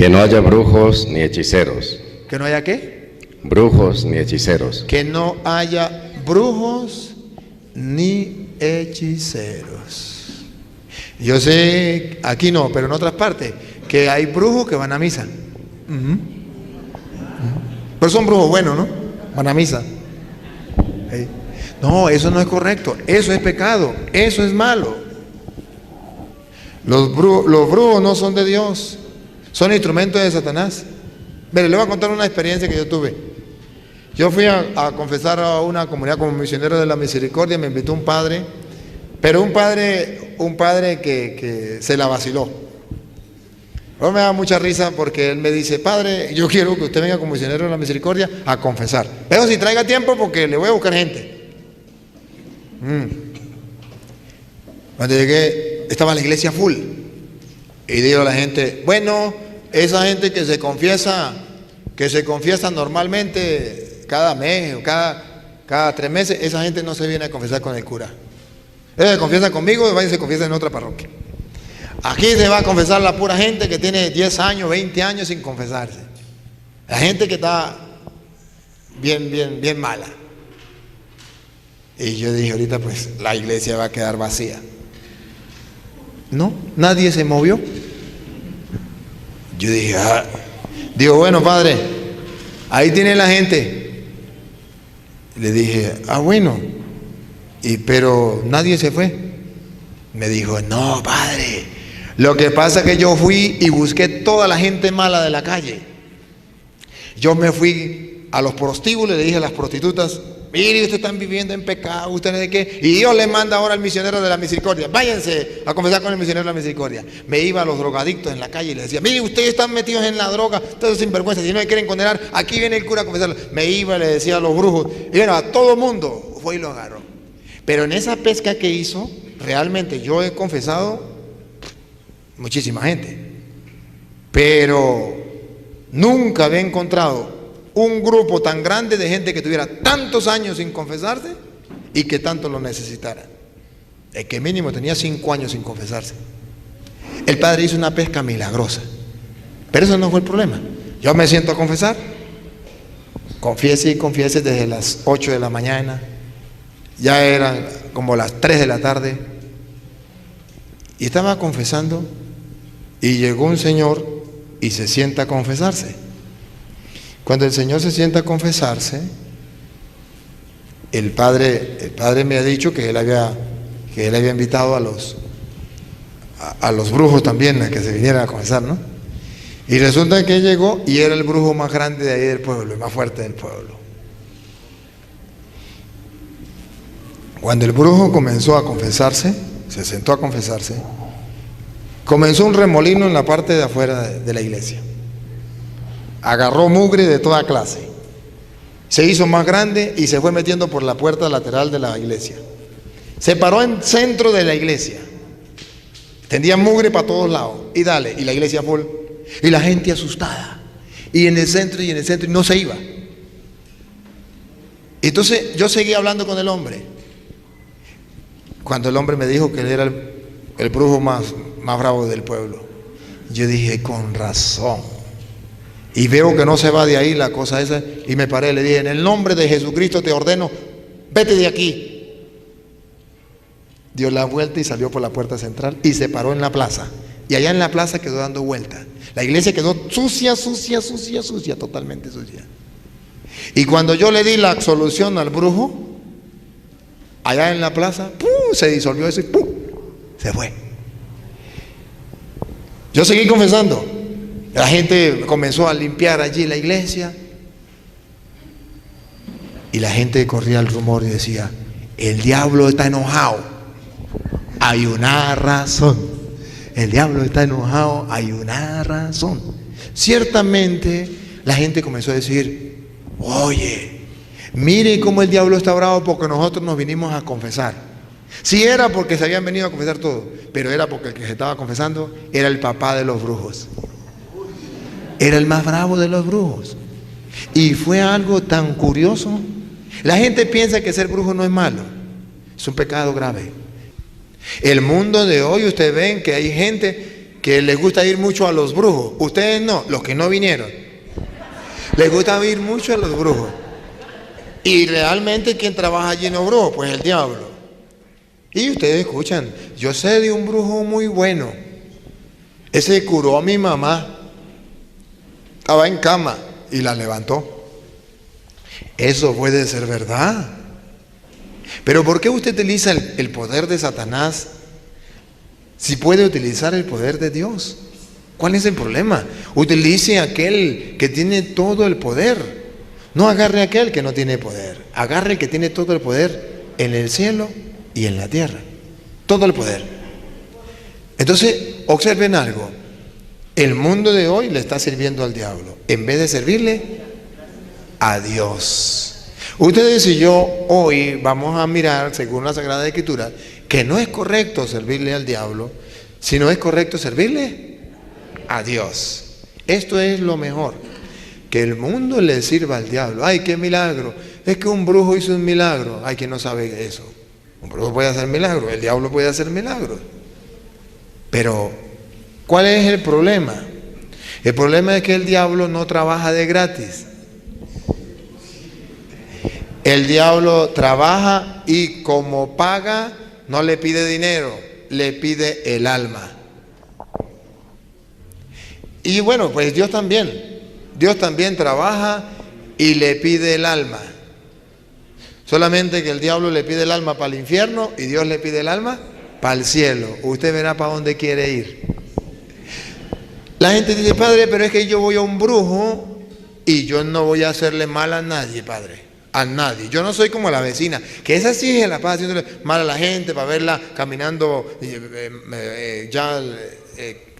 Que no haya brujos ni hechiceros. ¿Que no haya qué? Brujos ni hechiceros. Que no haya brujos ni hechiceros. Yo sé, aquí no, pero en otras partes, que hay brujos que van a misa. Pero son brujos buenos, ¿no? Van a misa. No, eso no es correcto. Eso es pecado. Eso es malo. Los brujos no son de Dios. Son instrumentos de Satanás. Mire, le voy a contar una experiencia que yo tuve. Yo fui a confesar a una comunidad como misionero de la misericordia. Me invitó un padre, pero un padre que se la vaciló. Ahora me da mucha risa porque él me dice: padre, yo quiero que usted venga como misionero de la misericordia a confesar, pero si traiga tiempo porque le voy a buscar gente. Cuando llegué estaba la iglesia full y digo a la gente: bueno, esa gente que se confiesa normalmente cada mes o cada 3 meses, esa gente no se viene a confesar con el cura. Ella se confiesa conmigo y se confiesa en otra parroquia. Aquí se va a confesar la pura gente que tiene 10 años, 20 años sin confesarse. La gente que está bien mala. Y yo dije: ahorita pues la iglesia va a quedar vacía. No, nadie se movió. Yo dije: digo, bueno, padre, ahí tiene la gente. Le dije: bueno, pero nadie se fue. Me dijo: no, padre, lo que pasa es que yo fui y busqué toda la gente mala de la calle. Yo me fui a los prostíbulos y le dije a las prostitutas: mire, ustedes están viviendo en pecado, ustedes de qué, y Dios les manda ahora al misionero de la misericordia, váyanse a confesar con el misionero de la misericordia. Me iba a los drogadictos en la calle y les decía: mire, ustedes están metidos en la droga, todos sinvergüenza, si no me quieren condenar, aquí viene el cura a confesarlo. Me iba y le decía a los brujos, y bueno, a todo mundo fue y lo agarró. Pero en esa pesca que hizo, realmente yo he confesado muchísima gente, pero nunca había encontrado un grupo tan grande de gente que tuviera tantos años sin confesarse y que tanto lo necesitara. El que mínimo tenía 5 años sin confesarse. El padre hizo una pesca milagrosa, pero eso no fue el problema. Yo me siento a confesar, confiese y confiese desde las 8 de la mañana, ya eran como las 3 de la tarde, y estaba confesando, y llegó un señor y se sienta a confesarse. Cuando el señor se sienta a confesarse, el padre me ha dicho que él había invitado a los brujos también a que se vinieran a confesar, ¿no? Y resulta que llegó y era el brujo más grande de ahí del pueblo, el más fuerte del pueblo. Cuando el brujo comenzó a confesarse, se sentó a confesarse, comenzó un remolino en la parte de afuera de la iglesia. Agarró mugre de toda clase, se hizo más grande y se fue metiendo por la puerta lateral de la iglesia. Se paró en centro de la iglesia, tendía mugre para todos lados, y dale, y la iglesia full, y la gente asustada, y en el centro, y no se iba. Entonces yo seguí hablando con el hombre. Cuando el hombre me dijo que él era el brujo más bravo del pueblo, yo dije: con razón. Y veo que no se va de ahí la cosa esa, y me paré, le dije: en el nombre de Jesucristo te ordeno, vete de aquí. Dio la vuelta y salió por la puerta central y se paró en la plaza, y allá en la plaza quedó dando vuelta. La iglesia quedó sucia, totalmente sucia. Y cuando yo le di la absolución al brujo, allá en la plaza, ¡pum!, se disolvió eso y ¡pum!, se fue. Yo seguí confesando. La gente comenzó a limpiar allí la iglesia y la gente corría el rumor y decía: el diablo está enojado, hay una razón. El diablo está enojado, hay una razón. Ciertamente la gente comenzó a decir: oye, mire cómo el diablo está bravo porque nosotros nos vinimos a confesar. Sí, era porque se habían venido a confesar todo, pero era porque el que se estaba confesando era el papá de los brujos. Era el más bravo de los brujos. Y fue algo tan curioso. La gente piensa que ser brujo no es malo, es un pecado grave. El mundo de hoy, ustedes ven que hay gente que les gusta ir mucho a los brujos. Ustedes no, los que no vinieron. Les gusta ir mucho a los brujos. Y realmente, ¿quién trabaja allí en los brujos? Pues el diablo. Y ustedes escuchan, yo sé de un brujo muy bueno. Ese curó a mi mamá. Estaba en cama y la levantó. Eso puede ser verdad. Pero ¿por qué usted utiliza el poder de Satanás si puede utilizar el poder de Dios? ¿Cuál es el problema? Utilice aquel que tiene todo el poder. No agarre aquel que no tiene poder. Agarre el que tiene todo el poder en el cielo y en la tierra. Todo el poder. Entonces, observen algo. El mundo de hoy le está sirviendo al diablo en vez de servirle a Dios. Ustedes y yo hoy vamos a mirar, según la Sagrada Escritura, que no es correcto servirle al diablo, sino es correcto servirle a Dios. Esto es lo mejor, que el mundo le sirva al diablo. ¡Ay, qué milagro! Es que un brujo hizo un milagro. ¡Ay, que no sabe eso! Un brujo puede hacer milagros, el diablo puede hacer milagros. Pero, ¿cuál es el problema? El problema es que el diablo no trabaja de gratis. El diablo trabaja y como paga, no le pide dinero, le pide el alma. Y bueno, pues Dios también trabaja y le pide el alma. Solamente que el diablo le pide el alma para el infierno y Dios le pide el alma para el cielo. Usted verá para dónde quiere ir. La gente dice, padre, pero es que yo voy a un brujo y yo no voy a hacerle mal a nadie, padre. A nadie. Yo no soy como la vecina, que esa sí se la pasa haciéndole mal a la gente para verla caminando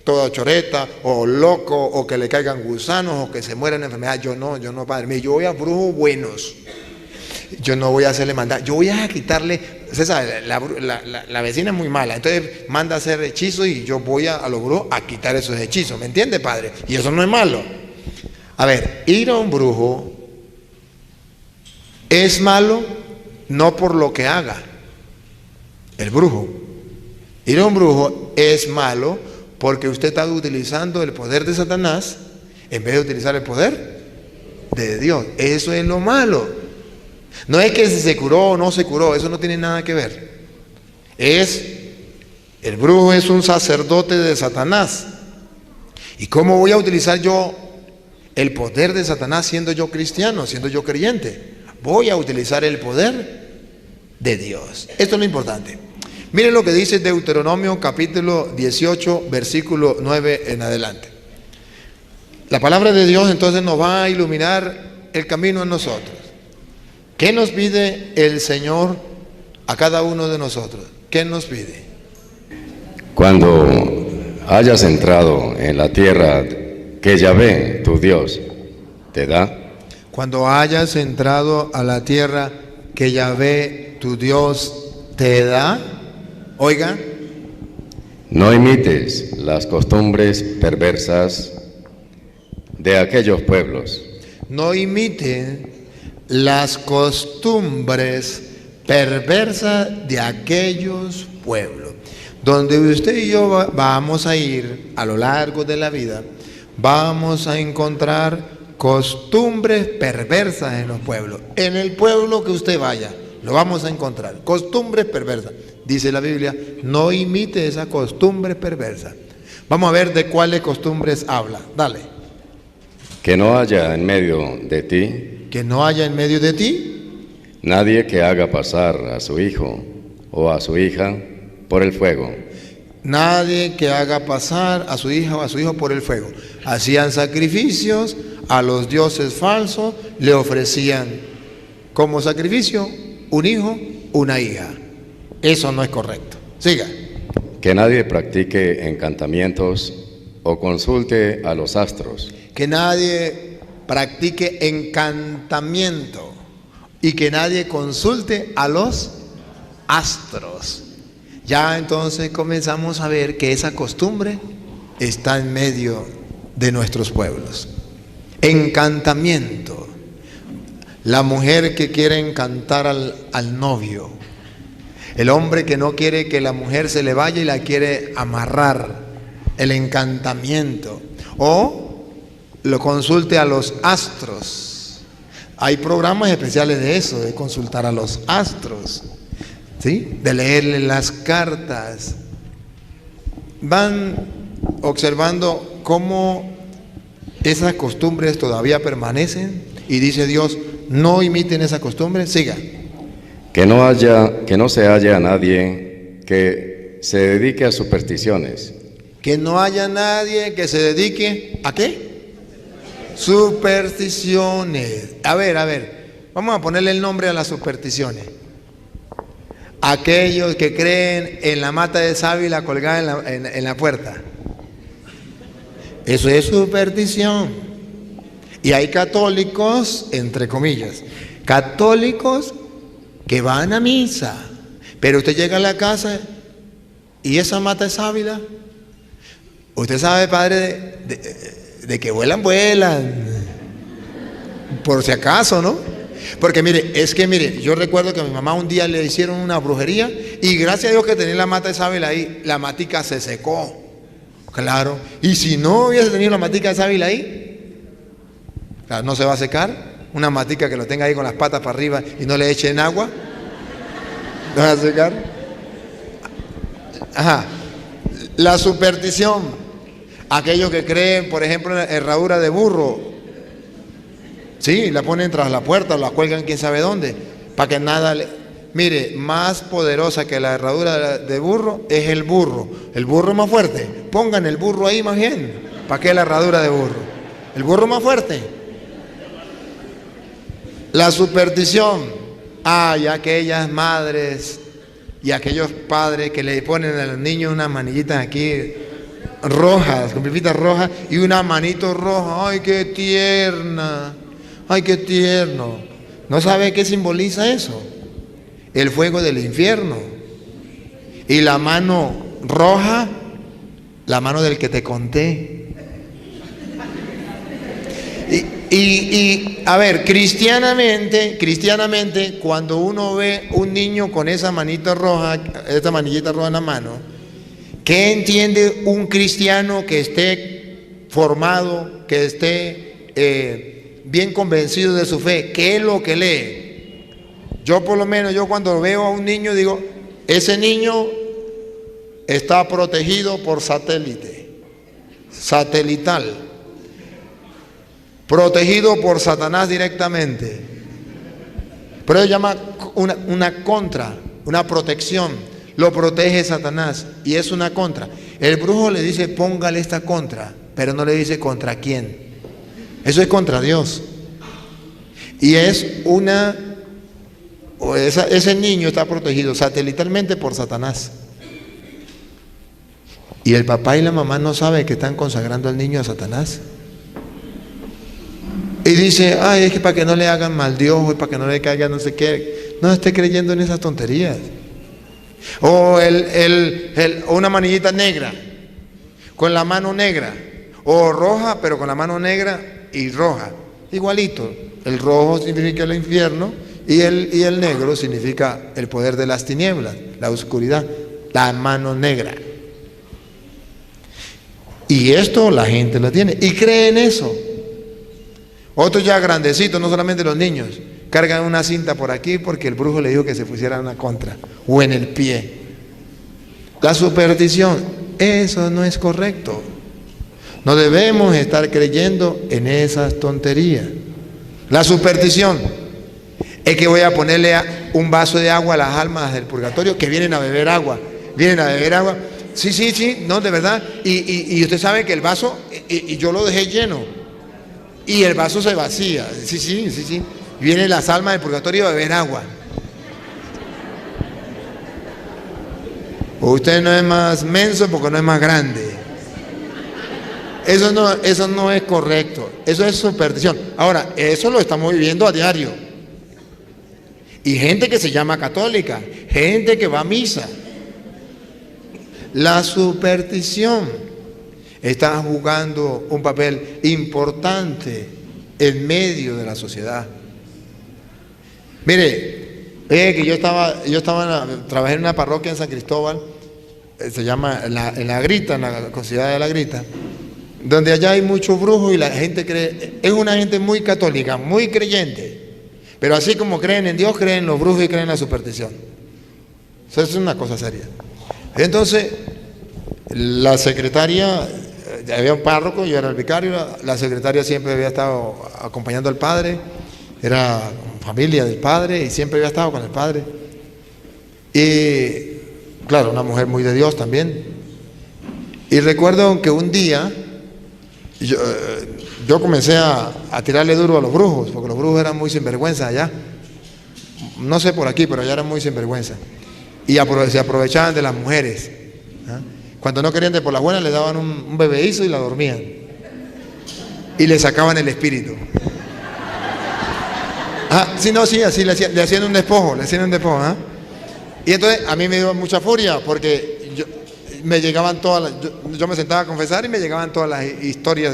toda choreta o loco, o que le caigan gusanos o que se mueran de enfermedad. Yo no, padre. Yo voy a brujos buenos. Yo no voy a hacerle maldad. Yo voy a quitarle. Usted sabe, la vecina es muy mala, entonces manda a hacer hechizos y yo voy a los brujos a quitar esos hechizos. ¿Me entiende, padre? Y eso no es malo. A ver, ir a un brujo es malo no por lo que haga el brujo. Ir a un brujo es malo porque usted está utilizando el poder de Satanás en vez de utilizar el poder de Dios. Eso es lo malo. No es que si se curó o no se curó, eso no tiene nada que ver. El brujo es un sacerdote de Satanás. ¿Y cómo voy a utilizar yo el poder de Satanás siendo yo cristiano, siendo yo creyente? Voy a utilizar el poder de Dios. Esto es lo importante. Miren lo que dice Deuteronomio capítulo 18, versículo 9 en adelante. La palabra de Dios entonces nos va a iluminar el camino en nosotros. ¿Qué nos pide el Señor a cada uno de nosotros? ¿Qué nos pide? Cuando hayas entrado en la tierra que Yahvé, tu Dios, te da. Cuando hayas entrado a la tierra que Yahvé, tu Dios, te da. Oiga. No imites las costumbres perversas de aquellos pueblos. No imiten las costumbres perversas de aquellos pueblos. Donde usted y yo vamos a ir a lo largo de la vida, vamos a encontrar costumbres perversas en los pueblos. En el pueblo que usted vaya, lo vamos a encontrar. Costumbres perversas. Dice la Biblia, no imite esas costumbres perversas. Vamos a ver de cuáles costumbres habla. Dale. Que no haya en medio de ti. Que no haya en medio de ti. Nadie que haga pasar a su hijo o a su hija por el fuego. Nadie que haga pasar a su hija o a su hijo por el fuego. Hacían sacrificios a los dioses falsos, le ofrecían como sacrificio un hijo, una hija. Eso no es correcto. Siga. Que nadie practique encantamientos o consulte a los astros. Que nadie practique encantamiento y que nadie consulte a los astros. Ya entonces comenzamos a ver que esa costumbre está en medio de nuestros pueblos. Encantamiento. La mujer que quiere encantar al novio. El hombre que no quiere que la mujer se le vaya y la quiere amarrar. el encantamiento, o lo consulte a los astros. Hay programas especiales de eso, de consultar a los astros, ¿sí? De leerle las cartas. Van observando cómo esas costumbres todavía permanecen y dice Dios, no imiten esa costumbre, siga. Que no se haya nadie que se dedique a supersticiones. Que no haya nadie que se dedique ¿a qué? Supersticiones. A ver, vamos a ponerle el nombre a las supersticiones. Aquellos que creen en la mata de sábila colgada en la puerta. Eso es superstición. Y hay católicos, entre comillas, católicos que van a misa, pero usted llega a la casa y esa mata de sábila, usted sabe, padre, de que vuelan, por si acaso, ¿no? Porque mire, yo recuerdo que a mi mamá un día le hicieron una brujería y gracias a Dios que tenía la mata de sábila ahí, la matica se secó. Claro, y si no hubiese tenido la matica de sábila ahí, claro, no se va a secar. Una matica que lo tenga ahí con las patas para arriba y no le echen agua, ¿no va a secar? Ajá. La superstición, aquellos que creen, por ejemplo, en la herradura de burro, sí, la ponen tras la puerta o la cuelgan quién sabe dónde, para que nada le... Mire, más poderosa que la herradura de burro es el burro. El burro más fuerte. Pongan el burro ahí más bien. ¿Para qué la herradura de burro? El burro más fuerte. La superstición. Hay aquellas madres y aquellos padres que le ponen a los niños unas manillitas aquí rojas, con pipitas rojas y una manito roja. ¡Ay, qué tierna! ¡Ay, qué tierno! ¿No sabe qué simboliza eso? El fuego del infierno. Y la mano roja, la mano del que te conté. Y a ver, cristianamente, cuando uno ve un niño con esa manita roja, esa manillita roja en la mano, ¿qué entiende un cristiano que esté formado, que esté bien convencido de su fe? ¿Qué es lo que lee? Yo por lo menos, cuando veo a un niño digo, ese niño está protegido por satelital, protegido por Satanás directamente. Pero él llama una protección, lo protege Satanás y es una contra. El brujo le dice, póngale esta contra, pero no le dice contra quién. Eso es contra Dios. Y es ese niño está protegido satelitalmente por Satanás. Y el papá y la mamá no saben que están consagrando al niño a Satanás. Y dice, ay, es que para que no le hagan mal de ojo y para que no le caiga no sé qué. No esté creyendo en esas tonterías. O una manillita negra, con la mano negra. O roja, pero con la mano negra y roja. Igualito. El rojo significa el infierno y el negro significa el poder de las tinieblas, la oscuridad, la mano negra. Y esto la gente lo tiene y cree en eso. Otros ya grandecitos, no solamente los niños, cargan una cinta por aquí porque el brujo le dijo que se pusiera una contra o en el pie. La superstición, eso no es correcto. No debemos estar creyendo en esas tonterías. La superstición es que voy a ponerle un vaso de agua a las almas del purgatorio que vienen a beber agua. Sí, no, de verdad. Y usted sabe que el vaso, y yo lo dejé lleno. Y el vaso se vacía. Sí. Vienen las almas del purgatorio a beber agua. Usted no es más menso porque no es más grande. Eso no es correcto. Eso es superstición. Ahora, eso lo estamos viviendo a diario. Y gente que se llama católica, gente que va a misa. La superstición está jugando un papel importante en medio de la sociedad. Mire, que yo trabajé en una parroquia en San Cristóbal, se llama en la Grita, en la ciudad de La Grita, donde allá hay muchos brujos y la gente cree, es una gente muy católica, muy creyente, pero así como creen en Dios, creen en los brujos y creen en la superstición. Eso es una cosa seria. Entonces, la secretaria, había un párroco, yo era el vicario, la secretaria siempre había estado acompañando al padre, era familia del padre y siempre había estado con el padre. Y claro, una mujer muy de Dios también. Y recuerdo que un día yo comencé a tirarle duro a los brujos, porque los brujos eran muy sinvergüenza allá. No sé por aquí, pero allá eran muy sinvergüenza. Y se aprovechaban de las mujeres. Cuando no querían de por las buenas, le daban un bebeízo y la dormían. Y le sacaban el espíritu. Sí, así le hacían un despojo, Y entonces a mí me dio mucha furia porque me llegaban yo me sentaba a confesar y me llegaban todas las historias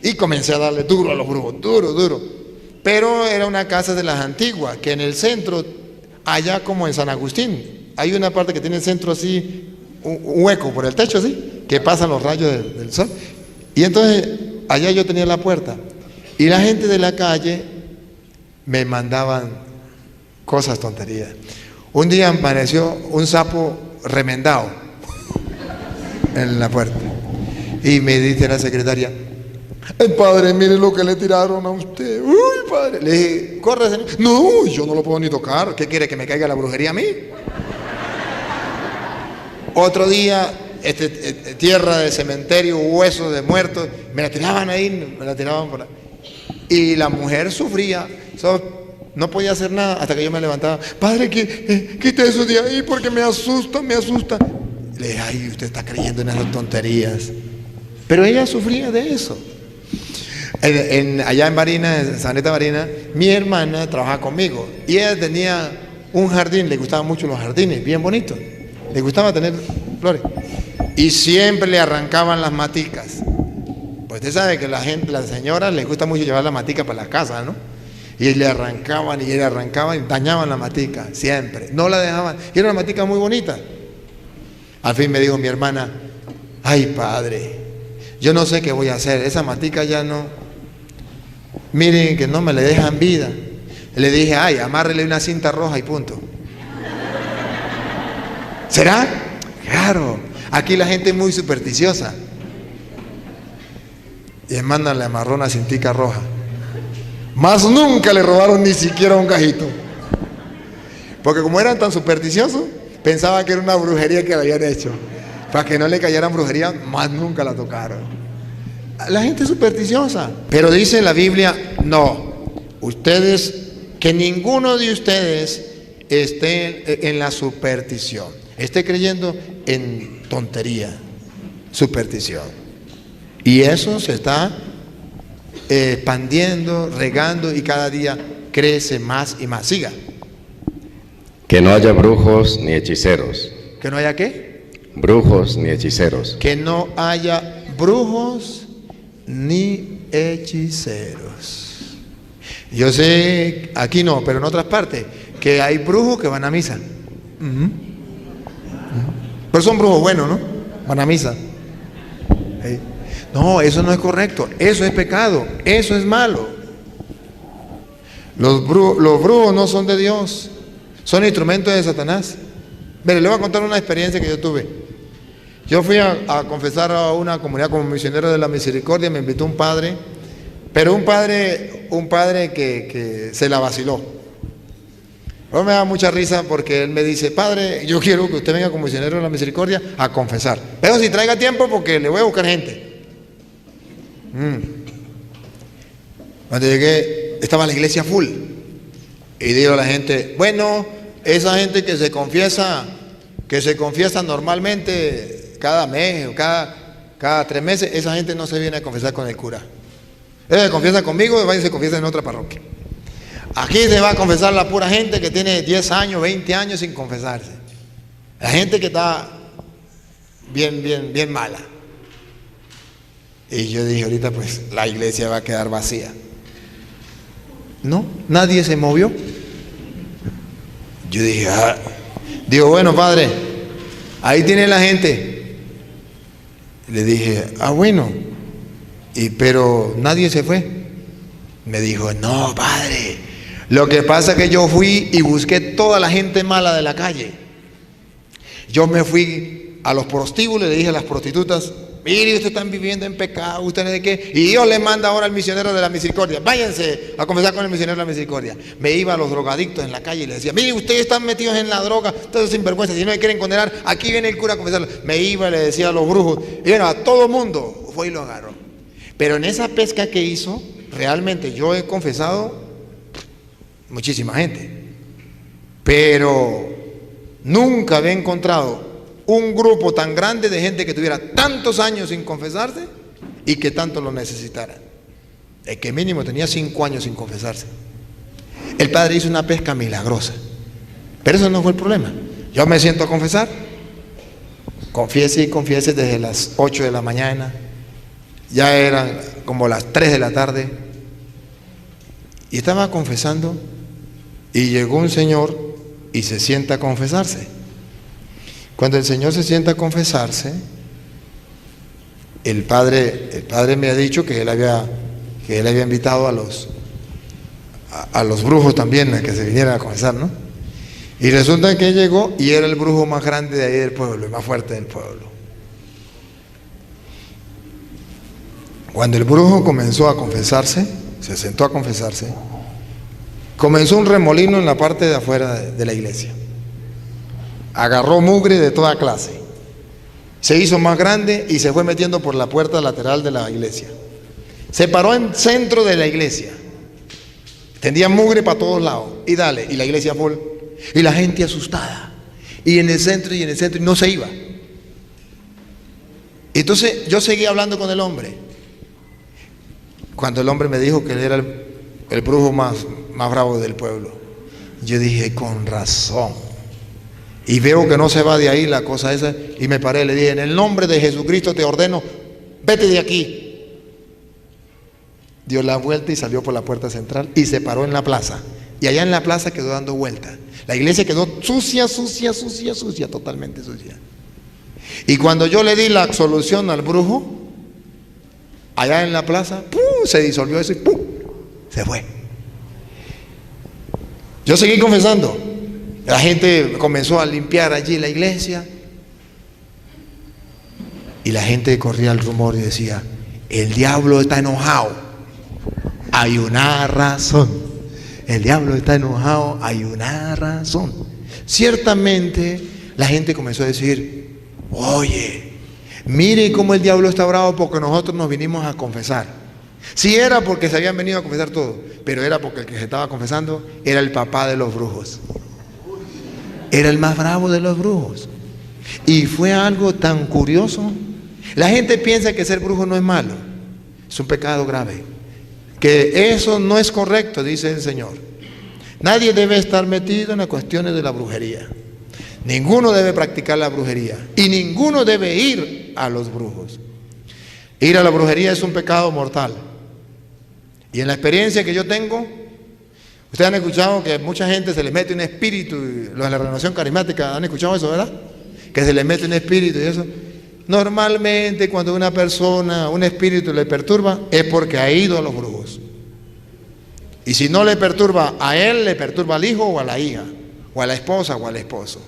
y comencé a darle duro a los brujos, duro. Pero era una casa de las antiguas, que en el centro, allá como en San Agustín, hay una parte que tiene el centro así, un hueco por el techo así, que pasan los rayos del sol. Y entonces allá yo tenía la puerta y la gente de la calle me mandaban cosas, tonterías. Un día apareció un sapo remendado en la puerta y me dice la secretaria: padre, mire lo que le tiraron a usted. Uy, padre. Le dije: corre, señor. No, yo no lo puedo ni tocar. ¿Qué quiere, que me caiga la brujería a mí? Otro día, tierra de cementerio, huesos de muertos, me la tiraban ahí, me la tiraban por ahí. Y la mujer sufría, no podía hacer nada hasta que yo me levantaba: padre, quite eso de ahí porque me asusta. Le dije: ay, usted está creyendo en esas tonterías. Pero ella sufría de eso. Allá en Barinas, en Saneta Barinas, mi hermana trabajaba conmigo y ella tenía un jardín, le gustaban mucho los jardines, bien bonitos, le gustaba tener flores y siempre le arrancaban las maticas. Pues usted sabe que las señoras les gusta mucho llevar la matica para la casa, ¿no? Y le arrancaban y dañaban la matica, siempre, no la dejaban, y era una matica muy bonita. Al fin me dijo mi hermana: ay, padre, yo no sé qué voy a hacer, esa matica ya no, miren que no me le dejan vida. Le dije: ay, amárrele una cinta roja y punto. ¿Será? Claro, aquí la gente es muy supersticiosa. Y hermana le amarró una cintica roja. Más nunca le robaron ni siquiera un cajito. Porque como eran tan supersticiosos, pensaban que era una brujería que le habían hecho. Para que no le cayeran brujería, más nunca la tocaron. La gente es supersticiosa. Pero dice la Biblia: no, que ninguno de ustedes esté en la superstición, esté creyendo en tontería, superstición. Y eso se está expandiendo, regando y cada día crece más y más. Siga. Que no haya brujos ni hechiceros. ¿Que no haya qué? Brujos ni hechiceros. Que no haya brujos ni hechiceros. Yo sé, aquí no, pero en otras partes, que hay brujos que van a misa. Pero son brujos buenos, ¿no? Van a misa. No, eso no es correcto, eso es pecado, eso es malo. Los brujos no son de Dios, son instrumentos de Satanás. Mire, le voy a contar una experiencia que yo tuve. Yo fui a confesar a una comunidad como misionero de la misericordia, me invitó un padre, pero un padre que se la vaciló. Ahora me da mucha risa porque él me dice: padre, yo quiero que usted venga como misionero de la misericordia a confesar, pero si traiga tiempo porque le voy a buscar gente. Cuando llegué estaba la iglesia full y digo a la gente: bueno, esa gente que se confiesa normalmente cada mes o cada 3 meses, esa gente no se viene a confesar con el cura. Ella se confiesa conmigo y se confiesa en otra parroquia. Aquí se va a confesar la pura gente que tiene 10 años, 20 años sin confesarse. La gente que está bien mala. Y yo dije: ahorita pues la iglesia va a quedar vacía. No, nadie se movió. Yo dije: digo, bueno, padre, Ahí tiene la gente. Le dije, bueno, pero nadie se fue. Me dijo, no, padre, lo que pasa es que yo fui y busqué toda la gente mala de la calle. Yo me fui a los prostíbulos y le dije a las prostitutas, mire, ustedes están viviendo en pecado, ustedes de qué. Y Dios le manda ahora al misionero de la misericordia, váyanse a confesar con el misionero de la misericordia. Me iba a los drogadictos en la calle y les decía, mire, ustedes están metidos en la droga, todos sinvergüenza, si no me quieren condenar, aquí viene el cura a confesarlo. Me iba y le decía a los brujos, y bueno, a todo mundo fue y lo agarró. Pero en esa pesca que hizo, realmente yo he confesado muchísima gente, pero nunca había encontrado un grupo tan grande de gente que tuviera tantos años sin confesarse y que tanto lo necesitara. El que mínimo tenía 5 años sin confesarse. El padre hizo una pesca milagrosa, pero eso no fue el problema. Yo me siento a confesar, confiese y confiese desde las 8 de la mañana, ya eran como las 3 de la tarde, y estaba confesando, y llegó un señor y se sienta a confesarse. Cuando el señor se sienta a confesarse, el padre me ha dicho que él había invitado a los brujos también a que se vinieran a confesar, ¿no? Y resulta que llegó y era el brujo más grande de ahí del pueblo, el más fuerte del pueblo. Cuando el brujo comenzó a confesarse, se sentó a confesarse, comenzó un remolino en la parte de afuera de la iglesia. Agarró mugre de toda clase, se hizo más grande y se fue metiendo por la puerta lateral de la iglesia. Se paró en centro de la iglesia, tendía mugre para todos lados y dale, y la iglesia full, y la gente asustada, y en el centro y no se iba. Entonces yo seguí hablando con el hombre. Cuando el hombre me dijo que él era el brujo más bravo del pueblo, yo dije, con razón. Y veo que no se va de ahí la cosa esa, y me paré, le dije, en el nombre de Jesucristo te ordeno, vete de aquí. Dio la vuelta y salió por la puerta central y se paró en la plaza. Y allá en la plaza quedó dando vueltas. La iglesia quedó sucia, totalmente sucia. Y cuando yo le di la absolución al brujo, allá en la plaza, ¡pum!, se disolvió eso y ¡pum!, se fue. Yo seguí confesando. La gente comenzó a limpiar allí la iglesia y la gente corría el rumor y decía, el diablo está enojado, hay una razón. El diablo está enojado, hay una razón. Ciertamente la gente comenzó a decir, oye, mire cómo el diablo está bravo porque nosotros nos vinimos a confesar. Sí, era porque se habían venido a confesar todo, pero era porque el que se estaba confesando era el papá de los brujos. Era el más bravo de los brujos. Y fue algo tan curioso. La gente piensa que ser brujo no es malo, es un pecado grave, que eso no es correcto, dice el Señor. Nadie debe estar metido en las cuestiones de la brujería. Ninguno debe practicar la brujería y ninguno debe ir a los brujos. Ir a la brujería es un pecado mortal. Y en la experiencia que yo tengo, ustedes han escuchado que mucha gente se les mete un espíritu, los de la renovación carismática han escuchado eso, ¿verdad? Que se les mete un espíritu y eso. Normalmente cuando una persona, un espíritu le perturba, es porque ha ido a los brujos. Y si no le perturba a él, le perturba al hijo o a la hija, o a la esposa o al esposo,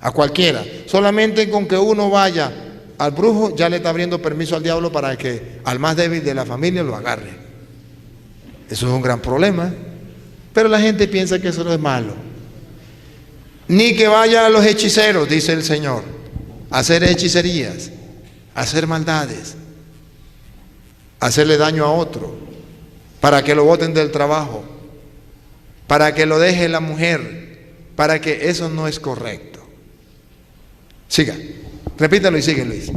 a cualquiera. Solamente con que uno vaya al brujo, ya le está abriendo permiso al diablo para que al más débil de la familia lo agarre. Eso es un gran problema. Pero la gente piensa que eso no es malo. Ni que vaya a los hechiceros, dice el Señor, a hacer hechicerías, a hacer maldades, a hacerle daño a otro, para que lo boten del trabajo, para que lo deje la mujer, para que eso no es correcto. Siga, repítalo y sigue, Luis.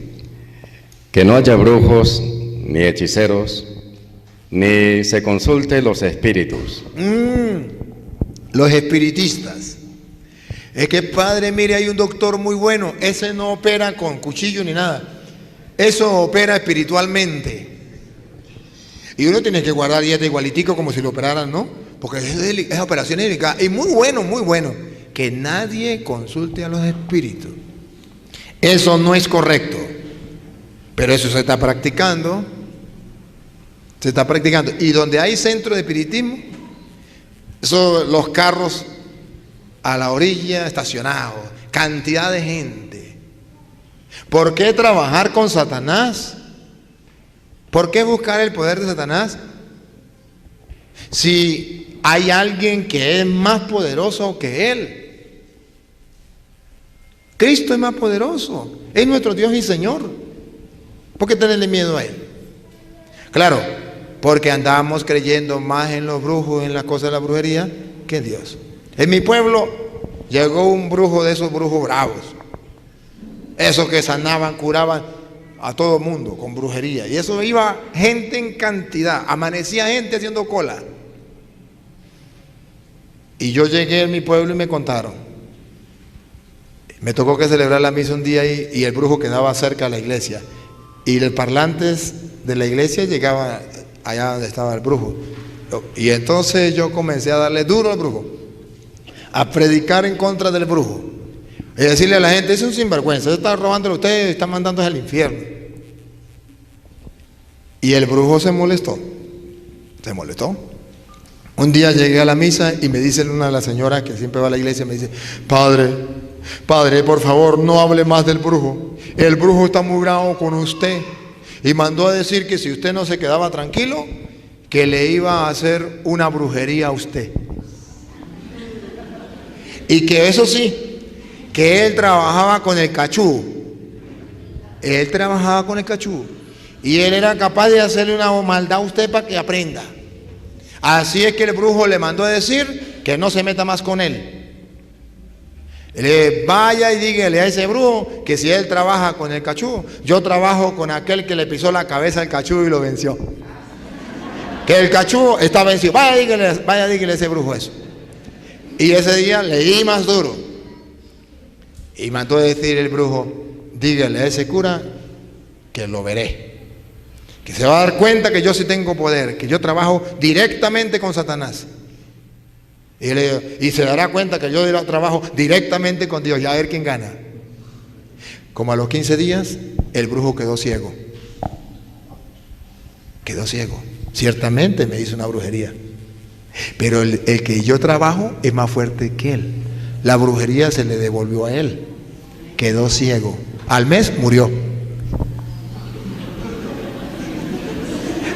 Que no haya brujos ni hechiceros, ni se consulte los espíritus. Los espiritistas. Es que, padre, mire, hay un doctor muy bueno, ese no opera con cuchillo ni nada, eso opera espiritualmente. Y uno tiene que guardar dieta igualitico como si lo operaran, ¿no? Porque esa operación es delicada. Y muy bueno, que nadie consulte a los espíritus. Eso no es correcto, pero eso se está practicando. Se está practicando. Y donde hay centro de espiritismo, los carros a la orilla estacionados, cantidad de gente. ¿Por qué trabajar con Satanás? ¿Por qué buscar el poder de Satanás? Si hay alguien que es más poderoso que él. Cristo es más poderoso, es nuestro Dios y Señor. ¿Por qué tenerle miedo a él? Claro, porque andamos creyendo más en los brujos, en las cosas de la brujería, que en Dios. En mi pueblo llegó un brujo de esos brujos bravos, esos que sanaban, curaban a todo mundo con brujería, y eso iba gente en cantidad, amanecía gente haciendo cola. Y yo llegué a mi pueblo y me contaron. Me tocó que celebrar la misa un día y el brujo quedaba cerca de la iglesia, y los parlantes de la iglesia llegaban allá donde estaba el brujo. Y entonces yo comencé a darle duro al brujo, a predicar en contra del brujo y decirle a la gente: ese es un sinvergüenza, ese está robándole a ustedes, está mandándose al infierno. Y el brujo se molestó. Un día llegué a la misa y me dice una de las señoras que siempre va a la iglesia, me dice: padre, por favor, no hable más del brujo. El brujo está muy bravo con usted y mandó a decir que si usted no se quedaba tranquilo, que le iba a hacer una brujería a usted. Y que eso sí, que él trabajaba con el cachú. Él trabajaba con el cachú. Y él era capaz de hacerle una maldad a usted para que aprenda. Así es que el brujo le mandó a decir que no se meta más con él. Vaya y dígale a ese brujo que si él trabaja con el cachú, yo trabajo con aquel que le pisó la cabeza al cachú y lo venció. Que el cachú está vencido. Vaya, dígale a ese brujo eso. Y ese día le di más duro. Y mandó a decir el brujo: dígale a ese cura que lo veré. Que se va a dar cuenta que yo sí tengo poder, que yo trabajo directamente con Satanás. Y se dará cuenta que yo trabajo directamente con Dios, y a ver quién gana. Como a los 15 días, el brujo quedó ciego. Quedó ciego. Ciertamente me hizo una brujería. Pero el que yo trabajo es más fuerte que él. La brujería se le devolvió a él. Quedó ciego. Al mes murió.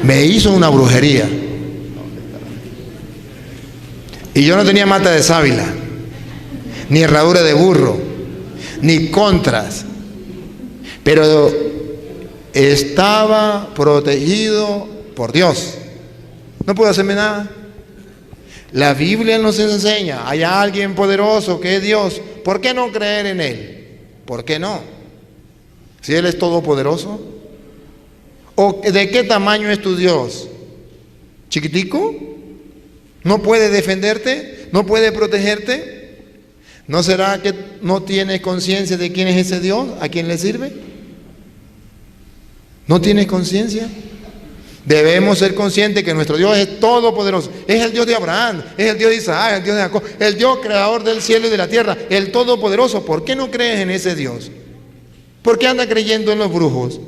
Me hizo una brujería. Y yo no tenía mata de sábila, ni herradura de burro, ni contras. Pero estaba protegido por Dios. No puedo hacerme nada. La Biblia nos enseña: hay alguien poderoso que es Dios. ¿Por qué no creer en Él? ¿Por qué no? Si Él es todopoderoso. ¿O de qué tamaño es tu Dios? ¿Chiquitico? ¿No puede defenderte? ¿No puede protegerte? ¿No será que no tienes conciencia de quién es ese Dios? ¿A quién le sirve? ¿No tienes conciencia? Debemos ser conscientes que nuestro Dios es todopoderoso. Es el Dios de Abraham, es el Dios de Isaac, el Dios de Jacob, el Dios creador del cielo y de la tierra, el todopoderoso. ¿Por qué no crees en ese Dios? ¿Por qué anda creyendo en los brujos?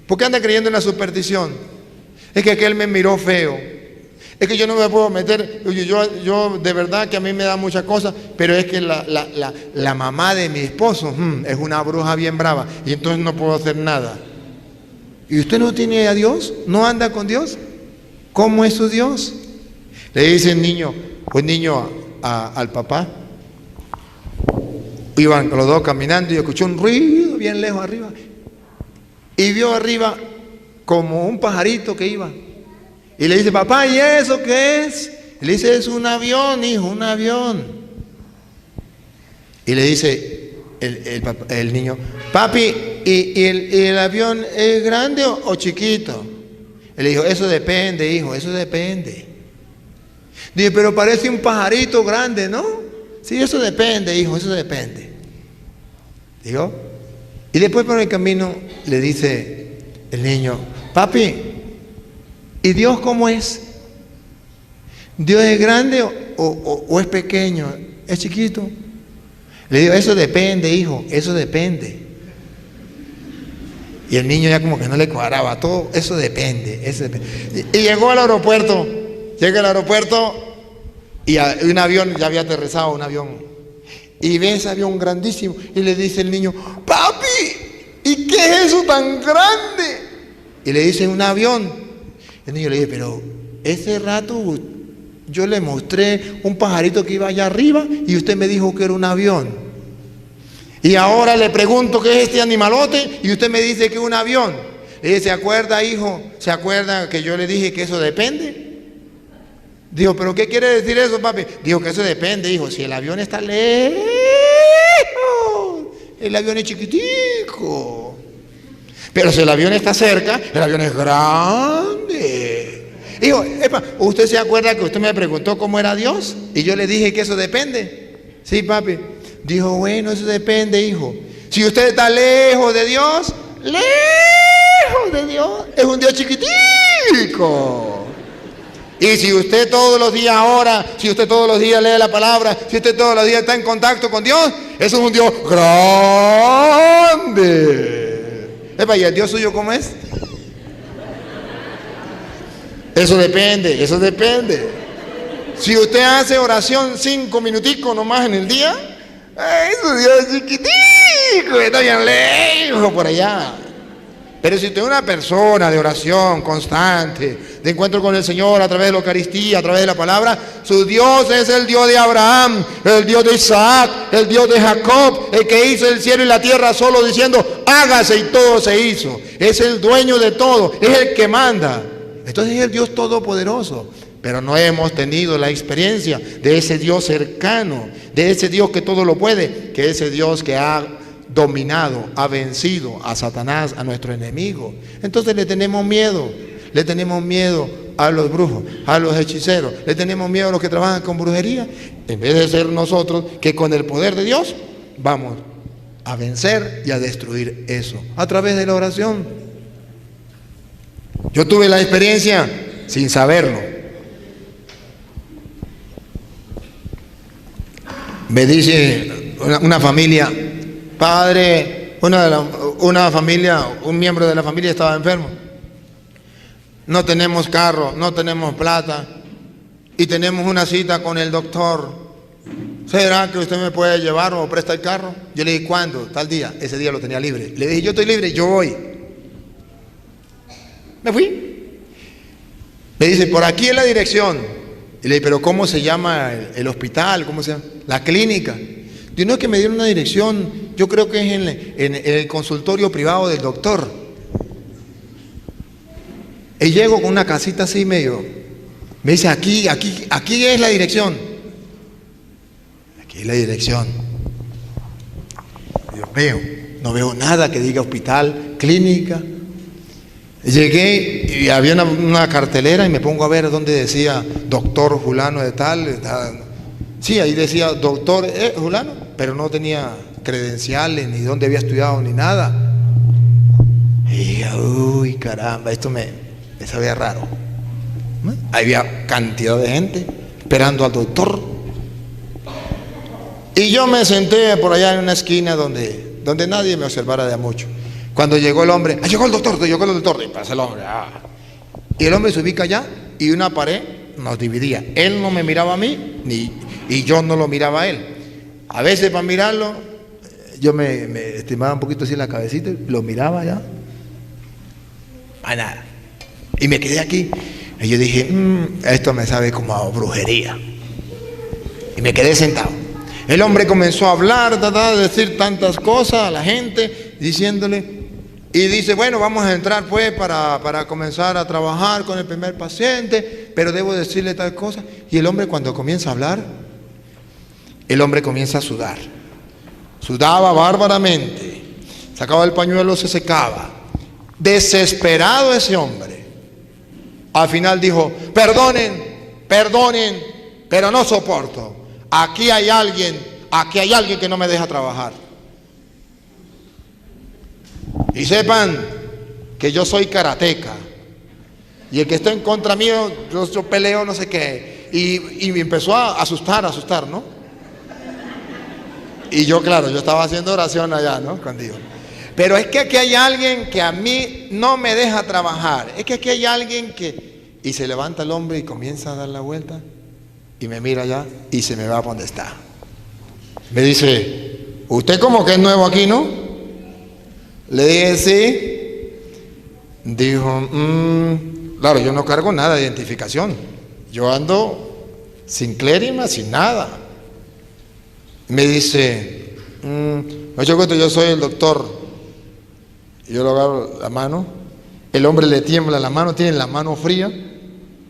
¿Por qué anda creyendo en la superstición? Es que aquel me miró feo. Es que yo no me puedo meter. Yo de verdad que a mí me da muchas cosas, pero es que la mamá de mi esposo es una bruja bien brava, y entonces no puedo hacer nada. ¿Y usted no tiene a Dios? ¿No anda con Dios? ¿Cómo es su Dios? Le dice el niño, al papá. Iban los dos caminando y escuchó un ruido bien lejos arriba. Y vio arriba como un pajarito que iba. Y le dice: papá, ¿y eso qué es? Y le dice: es un avión, hijo, un avión. Y le dice el niño: papi, ¿y el avión es grande o chiquito? Él le dijo: eso depende, hijo, eso depende. Dice: pero parece un pajarito grande, ¿no? Sí, eso depende, hijo, eso depende. Digo, y después por el camino le dice el niño: papi, ¿y Dios cómo es? ¿Dios es grande o es pequeño? ¿Es chiquito? Le digo: eso depende, hijo, eso depende. Y el niño ya como que no le cuadraba, todo eso depende, eso depende. Y llegó al aeropuerto, llega al aeropuerto y un avión, ya había aterrizado un avión. Y ve ese avión grandísimo y le dice el niño, papi, ¿y qué es eso tan grande? Y le dice, un avión. El niño le dice, pero ese rato yo le mostré un pajarito que iba allá arriba y usted me dijo que era un avión. Y ahora le pregunto qué es este animalote y usted me dice que es un avión. Le dice, ¿se acuerda, hijo? ¿Se acuerda que yo le dije que eso depende? Dijo, ¿pero qué quiere decir eso, papi? Dijo que eso depende, hijo. Si el avión está lejos, el avión es chiquitico. Pero si el avión está cerca, el avión es grande. Hijo, ¿usted se acuerda que usted me preguntó cómo era Dios? Y yo le dije que eso depende. Sí, papi. Dijo, bueno, eso depende, hijo. Si usted está lejos de Dios, es un Dios chiquitico. Y si usted todos los días ora, si usted todos los días lee la palabra, si usted todos los días está en contacto con Dios, eso es un Dios grande. ¿Y el Dios suyo cómo es? Eso depende, eso depende. Si usted hace oración 5 minuticos nomás en el día, eso Dios chiquitico, está bien lejos por allá. Pero si usted es una persona de oración constante, de encuentro con el Señor a través de la Eucaristía, a través de la palabra, su Dios es el Dios de Abraham, el Dios de Isaac, el Dios de Jacob, el que hizo el cielo y la tierra solo diciendo, hágase, y todo se hizo. Es el dueño de todo, es el que manda. Entonces es el Dios todopoderoso. Pero no hemos tenido la experiencia de ese Dios cercano, de ese Dios que todo lo puede, que ese Dios que ha dominado, ha vencido a Satanás, a nuestro enemigo. Entonces le tenemos miedo a los brujos, a los hechiceros, le tenemos miedo a los que trabajan con brujería, en vez de ser nosotros que con el poder de Dios vamos a vencer y a destruir eso, a través de la oración. Yo tuve la experiencia sin saberlo. Me dice una familia, padre, una familia, un miembro de la familia estaba enfermo. No tenemos carro, no tenemos plata y tenemos una cita con el doctor. ¿Será que usted me puede llevar o presta el carro? Yo le dije, ¿cuándo? Tal día. Ese día lo tenía libre. Le dije, yo estoy libre, yo voy. Me fui. Me dice, por aquí es la dirección. Y le dije, ¿pero cómo se llama el hospital? ¿Cómo se llama? La clínica. Digo, no, es que me dieron una dirección, yo creo que es en el consultorio privado del doctor. Y llego con una casita así medio, me dice, aquí es la dirección. Aquí es la dirección. Dios mío, no veo nada que diga hospital, clínica. Llegué y había una cartelera y me pongo a ver dónde decía doctor fulano de tal. Sí, ahí decía doctor fulano, pero no tenía credenciales, ni dónde había estudiado, ni nada. Y dije, uy, caramba, esto me sabía raro. Había cantidad de gente esperando al doctor. Y yo me senté por allá en una esquina donde nadie me observara de a mucho. Cuando llegó el hombre, llegó el doctor, y pasa el hombre. Y el hombre se ubica allá y una pared nos dividía. Él no me miraba a mí, y yo no lo miraba a él. A veces para mirarlo, yo me estimaba un poquito así la cabecita, lo miraba allá. Nada. Y me quedé aquí. Y yo dije, esto me sabe como a brujería. Y me quedé sentado. El hombre comenzó a hablar, a decir tantas cosas a la gente, diciéndole. Y dice, bueno, vamos a entrar pues para comenzar a trabajar con el primer paciente, pero debo decirle tal cosa. Y el hombre cuando comienza a hablar, el hombre comienza a sudar. Sudaba bárbaramente. Sacaba el pañuelo, se secaba. Desesperado ese hombre. Al final dijo, perdonen, pero no soporto. Aquí hay alguien que no me deja trabajar. Y sepan que yo soy karateca. Y el que está en contra mío, yo peleo no sé qué. Y me empezó a asustar, ¿no? Y yo, claro, yo estaba haciendo oración allá, ¿no? Con Dios. Pero es que aquí hay alguien que a mí no me deja trabajar. Es que aquí hay alguien que... Y se levanta el hombre y comienza a dar la vuelta y me mira allá y se me va para donde está. Me dice, usted como que es nuevo aquí, ¿no? Le dije, sí. Dijo, claro, yo no cargo nada de identificación. Yo ando sin clérima, sin nada. Me dice, mucho gusto, yo soy el doctor. Yo le agarro la mano. El hombre le tiembla la mano, tiene la mano fría.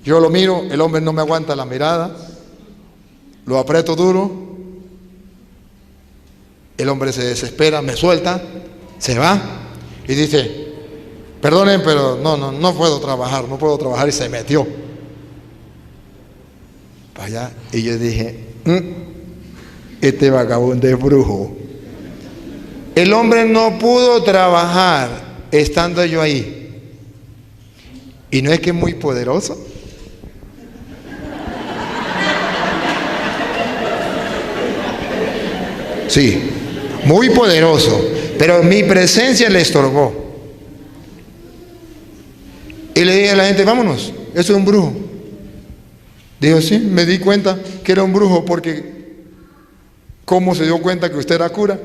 Yo lo miro, el hombre no me aguanta la mirada. Lo aprieto duro. El hombre se desespera, me suelta, se va y dice, perdonen, pero no puedo trabajar, y se metió para allá. Y yo dije, este vagabundo es brujo. El hombre no pudo trabajar estando yo ahí. Y no es que es muy poderoso. Sí, muy poderoso, pero mi presencia le estorbó. Y le dije a la gente, vámonos, eso es un brujo. Dijo, sí, me di cuenta que era un brujo porque ¿cómo se dio cuenta que usted era cura?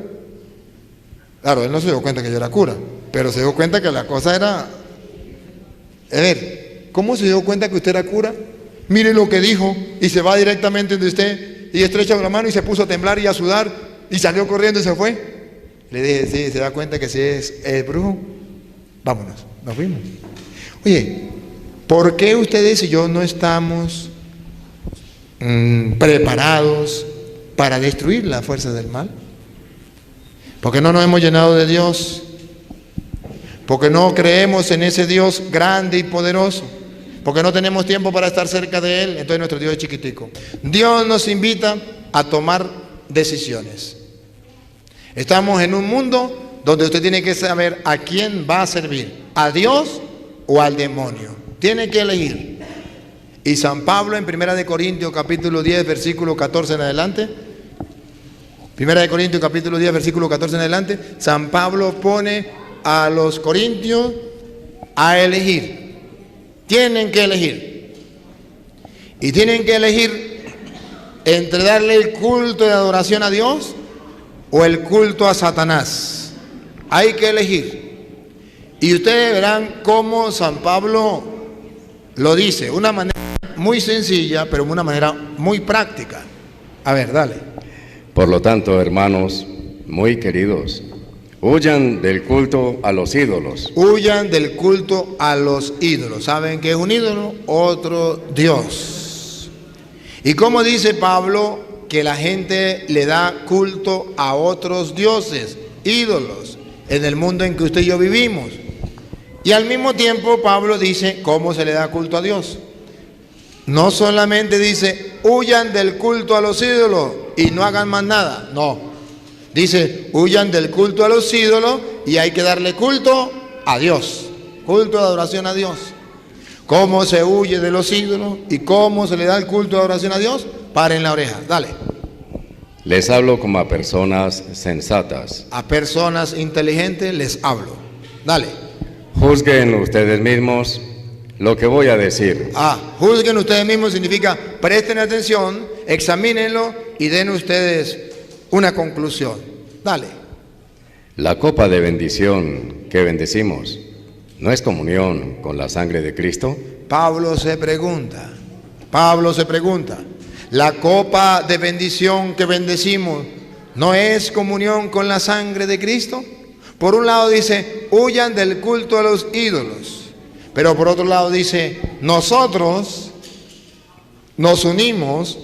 Claro, él no se dio cuenta que yo era cura, pero se dio cuenta que la cosa era... A ver, ¿cómo se dio cuenta que usted era cura? Mire lo que dijo y se va directamente donde usted y estrecha la mano y se puso a temblar y a sudar. Y salió corriendo y se fue. Le dije, sí, ¿se da cuenta que sí es brujo? Vámonos, nos fuimos. Oye, ¿por qué ustedes y yo no estamos preparados para destruir la fuerza del mal? ¿Por qué no nos hemos llenado de Dios? Porque no creemos en ese Dios grande y poderoso. Porque no tenemos tiempo para estar cerca de Él. Entonces nuestro Dios es chiquitico. Dios nos invita a tomar decisiones. Estamos en un mundo donde usted tiene que saber a quién va a servir, a Dios o al demonio. Tiene que elegir. Y San Pablo en 1 Corintios capítulo 10 versículo 14 en adelante, 1 Corintios capítulo 10 versículo 14 en adelante, San Pablo pone a los corintios a elegir. Tienen que elegir. Y tienen que elegir entre darle el culto de adoración a Dios o el culto a Satanás. Hay que elegir. Y ustedes verán cómo San Pablo lo dice, de una manera muy sencilla, pero de una manera muy práctica. A ver, dale. Por lo tanto, hermanos, muy queridos, huyan del culto a los ídolos. Huyan del culto a los ídolos. ¿Saben qué es un ídolo? Otro Dios. ¿Y cómo dice Pablo que la gente le da culto a otros dioses, ídolos, en el mundo en que usted y yo vivimos? Y al mismo tiempo Pablo dice cómo se le da culto a Dios. No solamente dice huyan del culto a los ídolos y no hagan más nada, no. Dice huyan del culto a los ídolos y hay que darle culto a Dios, culto de adoración a Dios. ¿Cómo se huye de los ídolos y cómo se le da el culto de adoración a Dios? Paren la oreja, dale. Les hablo como a personas sensatas. A personas inteligentes les hablo. Dale. Juzguen ustedes mismos lo que voy a decir. Juzguen ustedes mismos significa presten atención, examínenlo y den ustedes una conclusión. Dale. La copa de bendición que bendecimos, ¿no es comunión con la sangre de Cristo? Pablo se pregunta, ¿la copa de bendición que bendecimos no es comunión con la sangre de Cristo? Por un lado dice, huyan del culto a los ídolos, pero por otro lado dice, nosotros nos unimos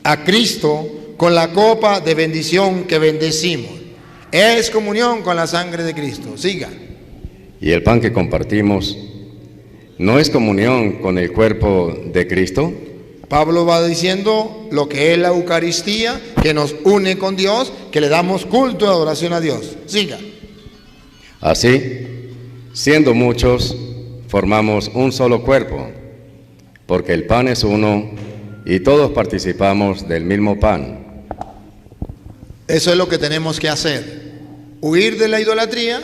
a Cristo con la copa de bendición que bendecimos. Es comunión con la sangre de Cristo. Siga. ¿Y el pan que compartimos no es comunión con el cuerpo de Cristo? Pablo va diciendo lo que es la Eucaristía, que nos une con Dios, que le damos culto y adoración a Dios. Siga. Así, siendo muchos, formamos un solo cuerpo, porque el pan es uno y todos participamos del mismo pan. Eso es lo que tenemos que hacer. huir de la idolatría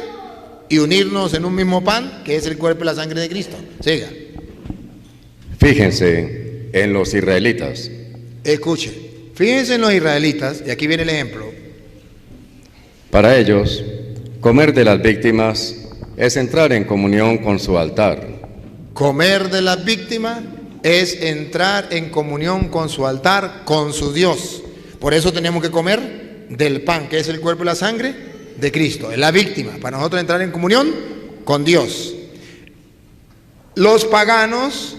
y unirnos en un mismo pan, que es el cuerpo y la sangre de Cristo. Siga. Fíjense en los israelitas. Escuche, fíjense en los israelitas, y aquí viene el ejemplo. Para ellos, comer de las víctimas es entrar en comunión con su altar. Comer de las víctimas es entrar en comunión con su altar, con su Dios. Por eso tenemos que comer del pan, que es el cuerpo y la sangre de Cristo. Es la víctima, para nosotros entrar en comunión con Dios. Los paganos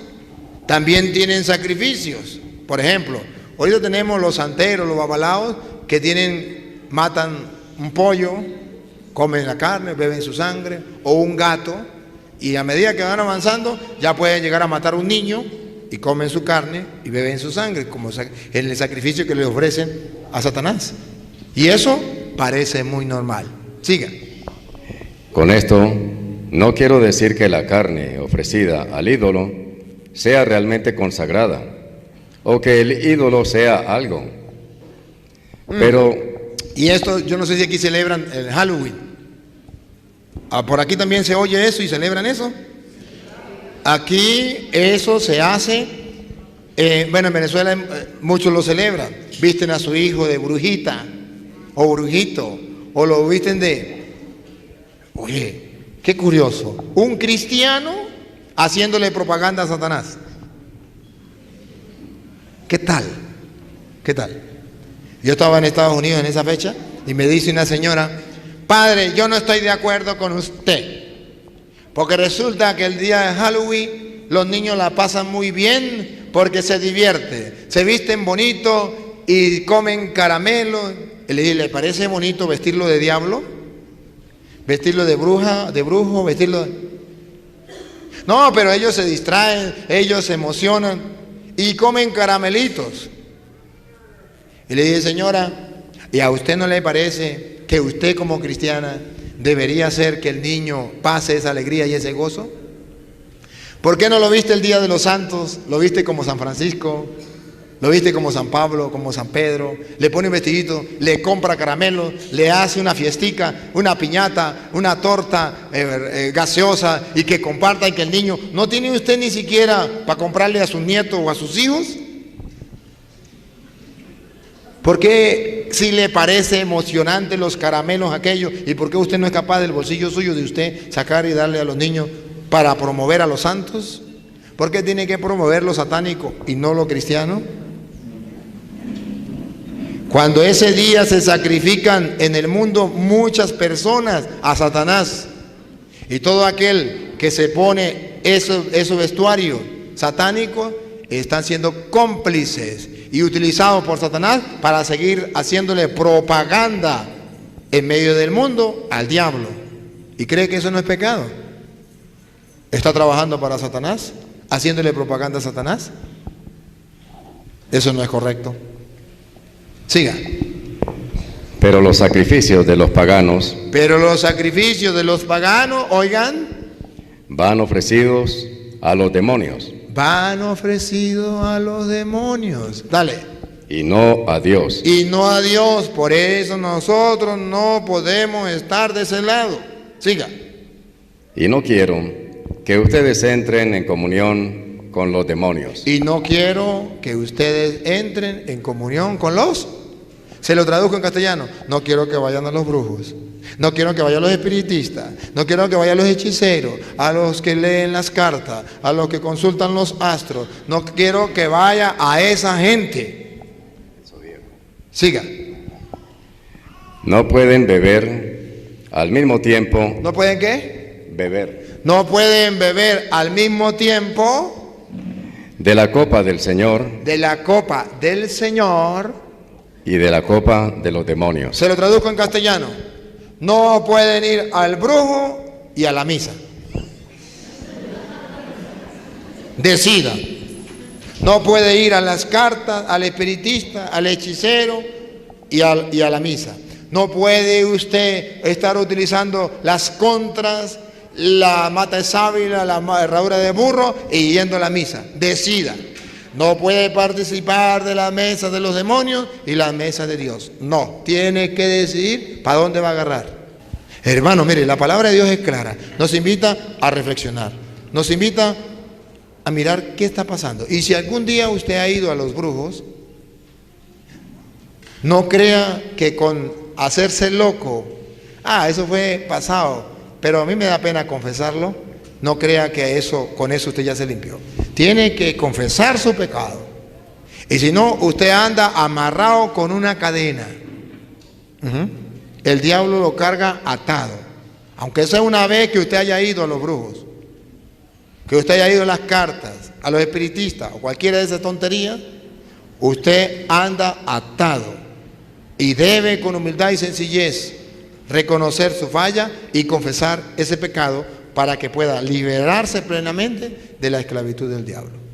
también tienen sacrificios. Por ejemplo, ahorita tenemos los santeros, los babalaos, que matan un pollo, comen la carne, beben su sangre, o un gato, y a medida que van avanzando, ya pueden llegar a matar un niño, y comen su carne y beben su sangre, como en el sacrificio que le ofrecen a Satanás. Y eso parece muy normal. Siga. Con esto, no quiero decir que la carne ofrecida al ídolo sea realmente consagrada, o que el ídolo sea algo. Pero... Y esto, yo no sé si aquí celebran el Halloween. Por aquí también se oye eso y celebran eso. Aquí eso se hace, bueno, en Venezuela muchos lo celebran. Visten a su hijo de brujita o brujito, o lo visten de... Oye, qué curioso, un cristiano haciéndole propaganda a Satanás. ¿Qué tal? ¿Qué tal? Yo estaba en Estados Unidos en esa fecha y me dice una señora: padre, yo no estoy de acuerdo con usted, porque resulta que el día de Halloween los niños la pasan muy bien porque se divierten, se visten bonito y comen caramelo. Y le dije: ¿le parece bonito vestirlo de diablo? ¿Vestirlo de bruja, de brujo, vestirlo de... No, pero ellos se distraen, ellos se emocionan y comen caramelitos. Y le dije: señora, ¿y a usted no le parece que usted como cristiana debería hacer que el niño pase esa alegría y ese gozo? ¿Por qué no lo viste el día de los santos? Lo viste como San Francisco, lo viste como San Pablo, como San Pedro. Le pone un vestidito, le compra caramelos, le hace una fiestica, una piñata, una torta gaseosa, y que comparta, y que el niño... ¿No tiene usted ni siquiera para comprarle a sus nietos o a sus hijos? ¿Por qué, si le parece emocionante los caramelos aquellos, y por qué usted no es capaz del bolsillo suyo de usted sacar y darle a los niños para promover a los santos? ¿Por qué tiene que promover lo satánico y no lo cristiano? Cuando ese día se sacrifican en el mundo muchas personas a Satanás, y todo aquel que se pone esos vestuarios satánicos están siendo cómplices y utilizados por Satanás para seguir haciéndole propaganda en medio del mundo al diablo. ¿Y cree que eso no es pecado? ¿Está trabajando para Satanás? ¿Haciéndole propaganda a Satanás? Eso no es correcto. Siga. Pero los sacrificios de los paganos... Pero los sacrificios de los paganos, oigan, van ofrecidos a los demonios. Van ofrecidos a los demonios. Dale. Y no a Dios. Y no a Dios. Por eso nosotros no podemos estar de ese lado. Siga. Y no quiero que ustedes entren en comunión con los demonios. Y no quiero que ustedes entren en comunión con los... Se lo traduzco en castellano: no quiero que vayan a los brujos, no quiero que vayan a los espiritistas, no quiero que vayan a los hechiceros, a los que leen las cartas, a los que consultan los astros. No quiero que vaya a esa gente. Siga. No pueden beber al mismo tiempo. ¿No pueden qué? Beber. No pueden beber al mismo tiempo de la copa del Señor. De la copa del Señor. Y de la copa de los demonios. Se lo traduzco en castellano: no pueden ir al brujo y a la misa. Decida. No puede ir a las cartas, al espiritista, al hechicero y a la misa. No puede usted estar utilizando las contras, la mata de sábila, la herradura de burro y yendo a la misa. Decida. No puede participar de la mesa de los demonios y la mesa de Dios. No, tiene que decidir para dónde va a agarrar. Hermano, mire, la palabra de Dios es clara. Nos invita a reflexionar. Nos invita a mirar qué está pasando. Y si algún día usted ha ido a los brujos, no crea que con hacerse loco, eso fue pasado, pero a mí me da pena confesarlo. No crea que con eso usted ya se limpió. Tiene que confesar su pecado. Y si no, usted anda amarrado con una cadena. El diablo lo carga atado. Aunque sea una vez que usted haya ido a los brujos, que usted haya ido a las cartas, a los espiritistas o cualquiera de esas tonterías, usted anda atado. Y debe con humildad y sencillez reconocer su falla y confesar ese pecado para que pueda liberarse plenamente de la esclavitud del diablo.